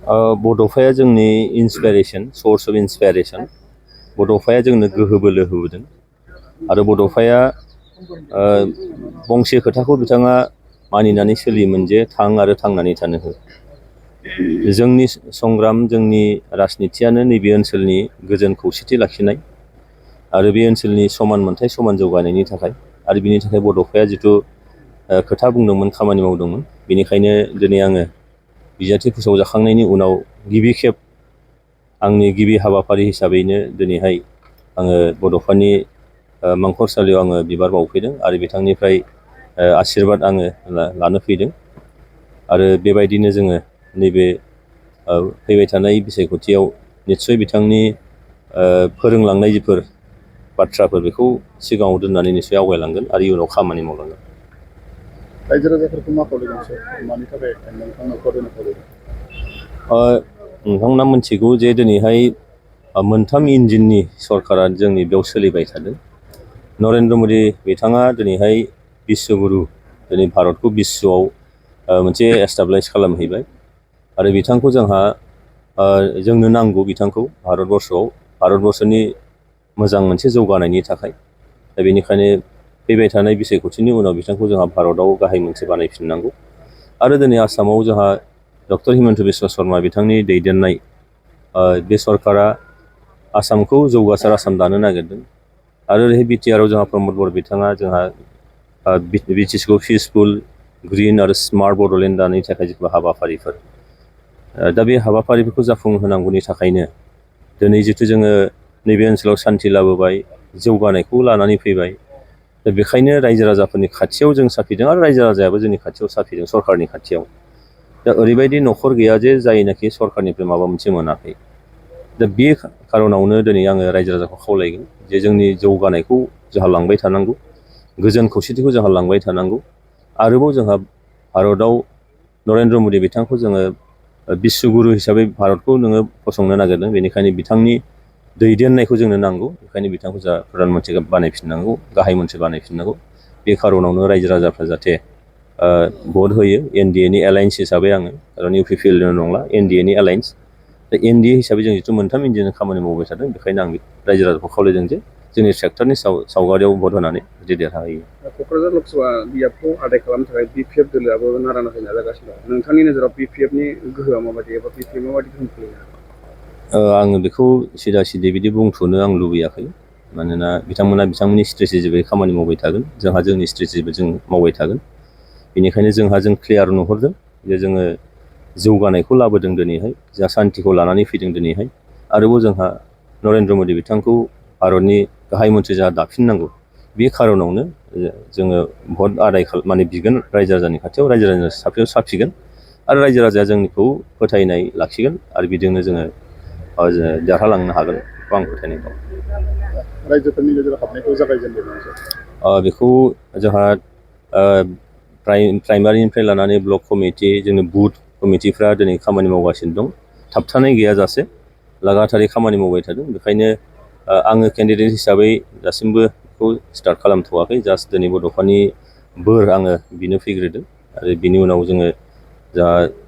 बड'फाया जोंनि inspiration source of inspiration बड'फाया जोंनो गोहो बोलो होबोदों आरो बड'फाया फंसे खोथाखौ बिथाङा मानिनानै सोलियोमोन जे थां आरो थांनानै थानो हो जोंनि संग्राम जोंनि राजनितियानो नैबे ओनसोलनि गोजोन खौसेथि लाखिनाय आरो बे ओनसोलनि समान मोनथाय समान जौगानायनि थाखाय आरो बिनि थाखाय बड'फाया जिथु खोथा बुंदोंमोन खामानि मावदोंमोन बेनिखायनो दिनै आङो बिजाथि फोसावजाखांनायनि उनाव गिबि खेब आंनि गिबि हाबाफारि हिसाबैनो दिनैहाय आङो बड'फानि मांखरसालियाव आङो बिबार बावफैदों आरो बिथांनिफ्राय आशिर्बाद आङो लानो फैदों आरो बेबायदिनो जोङो नैबे फैबाय थानाय बिसायख'थियाव निस्सय बिथांनि फोरोंलांनाय जिफोर बाथ्राफोर बेखौ सिगाङाव दोननानै निस्सय आवगायलांगोन आरो इयुनाव खामानि मावलांगोन। रायजो राजाफोरखौ मा खावलायगोन मानि थाखाय नोंथांनाव खावलायनो खावलायगोन? नोंथांमोना मिथिगौ जे दिनैहाय मोनथाम इन्जिननि सरकारा जोंनि बेयाव सोलिबाय थादों। नरेन्द्र मदि बिथाङा दिनैहाय बिश्वगुरु दिनै भारतखौ बिश्वआव मोनसे एस्टाब्लिस खालामहैबाय आरो बिथांखौ जोंनो नांगौ बिथांखौ भारतबर्सनि मोजां मोनसे जौगानायनि थाखाय दा बेनिखायनो फैबाय थानाय बिसायख'थिनि उनाव बिथांखौ जोंहा भारतआव गाहाय मोनसे बानायफिननांगौ आरो दिनै आसामाव जोंहा डक्टर हिमन्त बिश्व शर्मा बिथांनि दैदेननाय बे सरकारा आसामखौ जौगासार आसाम दानो नागिरदों आरो ओरैहाय बिटिआरआव जोंहा प्रमद बर बिथाङा जोंहा बिटिसिखौ पिसफुल ग्रिन आरो स्मार्ट बड'लेण्ड दानायनि थाखाय जिथु हाबाफारिफोर दा बे हाबाफारिफोरखौ जाफुंहोनांगौनि थाखायनो दिनै जिथु जोङो नैबे ओनसोलाव सान्थि लाबोबाय जौगानायखौ लानानै फैबाय दा बेखायनो रायजो राजाफोरनि खाथियाव जों साफिदों आरो रायजो राजायाबो जोंनि खाथियाव साफिदों सरकारनि खाथियाव दा ओरैबायदि न'खर गैया जे जायनाखि सरकारनिफ्राय माबा मोनसे मोनाखै दा बे खार'नावनो दिनै आङो रायजो राजाखौ खावलायगोन जे जोंनि जौगानायखौ जोंहा लांबाय थानांगौ गोजोन खौसेथिखौ जोंहा लांबाय थानांगौ आरोबाव जोंहा भारतआव नरेन्द्र मदि बिथांखौ जोङो बिश्वगुरु हिसाबै भारतखौ नोङो फसंनो नागिरदों बेनिखायनो बिथांनि दैदेननायखौ जोंनो नांगौ बेखायनो बिथांखौ जोंहा प्रधान मन्त्रि बानायफिननांगौ गाहाय मन्थ्रि बानायफिननांगौ बे खार'नावनो रायजो राजाफ्रा जाहाथे भट होयो एनडिएनि एलायन्स हिसाबै आङो खारन इउपिपिएलनि नंला एनडिएनि एलायन्स दा एनडिए हिसाबै जों जिथु मोनथाम इन्जिनजों खामानि मावबाय थादों बेखायनो आं रायजो राजाखौ खावलायदों जे जोंनि सेक्टरनि सावगारियाव भट होनानै जुदि देरहाहोयो। क'क्राझार लकसभा बियाबखौ आदाय खालामनो थाखाय बिपिएफ दोलोआबो नारा नाथा नाजागासिनो दं नोंथांनि नोजोराव बिपिएफनि गोहोआ माबायदि एबा बिपिएफ माबायदि गोहोम खोलैनो आङो बेखौ सिदा सिदि बिदि बुंथ'नो आं लुबैयाखै मानोना बिथांमोननि स्ट्रेटेजिबै खामानि मावबाय थागोन जोंहा जोंनि स्ट्रेटेजिबो जों मावबाय थागोन बेनिखायनो जों क्लियार नुहुरदों जे जोङो जौगानायखौ लाबोदों दिनैहाय जोंहा सान्थिखौ लानानै फैदों दिनैहाय आरोबाव जोंहा नरेन्द्र मदि बिथांखौ भारतनि गाहाय मन्थ्रि जोंहा दाफिननांगौ बे खार'नावनो जोङो भट आदाय बिगोन रायजो राजानि खाथियाव रायजो राजानि साफायाव साफिगोन आरो रायजो राजाया जोंनिखौ फोथायनाय लाखिगोन आरो बिजोंनो जोङो देरहालांनो हागोन बेखौ आं फोथायनाय दं। रायजोफोरनि गेजेराव हाबनायखौ जागायजेनदों बेखौ जोंहा प्राइमारिनिफ्राय लानानै ब्लक कमिटि जोंनि बुथ कमिटिफ्रा दिनै खामानि मावगासिनो दं थाबथानाय गैयाजासे लागातारै खामानि मावबाय थादों बेखायनो आङो केन्डिडेट हिसाबै दासिमबो बेखौ स्टार्ट खालामथ'वाखै जास्ट दिनै बड'फानि बोर आङो बिनो फैग्रोदों आरो बिनि उनाव जोङो जा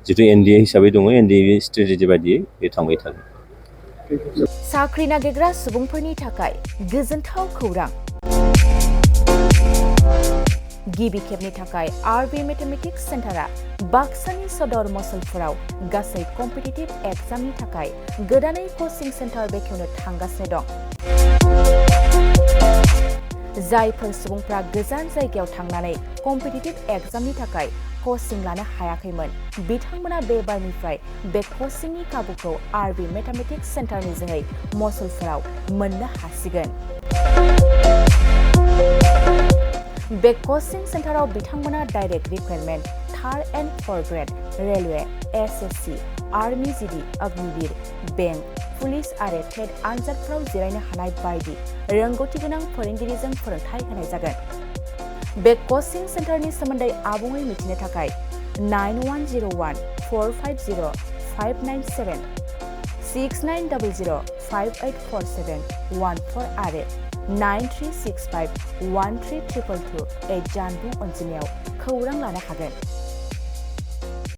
जिथु एनडिए हिसाबै दङ एनडिए स्ट्रेटेजि बायदियै बे थांबाय थागोन। साख्रि नागिरग्रा सुबुंफोरनि थाखाय गोजोनथाव खौरां गिबि खेबनि थाखाय आरबि मेथामेटिक्स सेन्टारा बाक्सानि सदर मसलपुराव गासै कम्पिटिटिभ एग्जामनि थाखाय गोदानै कचिं सेन्टार बेखेवनो थांगासिनो दं। जायफोर सुबुंफ्रा गोजान जायगायाव थांनानै कम्पिटिटिभ एग्जामनि थाखाय कचिं लानो हायाखैमोन बिथांमोना बे बारनिफ्राय बे कचिंनि खाबुखौ आरबि मेथामेटिक्स सेन्टारनि जोहै मसलपुराव मोननो हासिगोन। बे कचिं सेन्टाराव बिथांमोना direct requirement 3rd and 4th grade railway SSC army GD Agniveer bank police आरो टेट आनजादफोराव जिरायनो हानाय बायदि रोंगौथि गोनां फोरोंगिरिजों फोरोंथाय होनाय जागोन। बे कचिं सेन्टारनि सोमोन्दै आबुङै मिथिनो थाखाय 9101450597 6900584714 आरो 9365132228 जानबुं अनजिमायाव खौरां लानो हागोन।